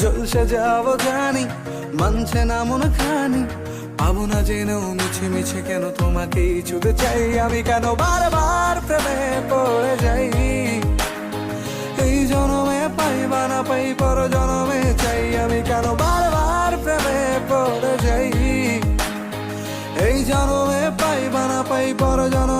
জলসে যাবো জানি, মানছে না মন খানি, পাবো না জেনেও মিছে মিছে কেন তোমাকেই ছুতে চাই আমি, কেন বারবার প্রেমে পড়ে যাই। এই জনমে পাই বা না পাই পর জনমে চাই আমি, কেন বারবার প্রেমে পড়ে যাই। এই জনমে পাই বা না পাই পর জনমে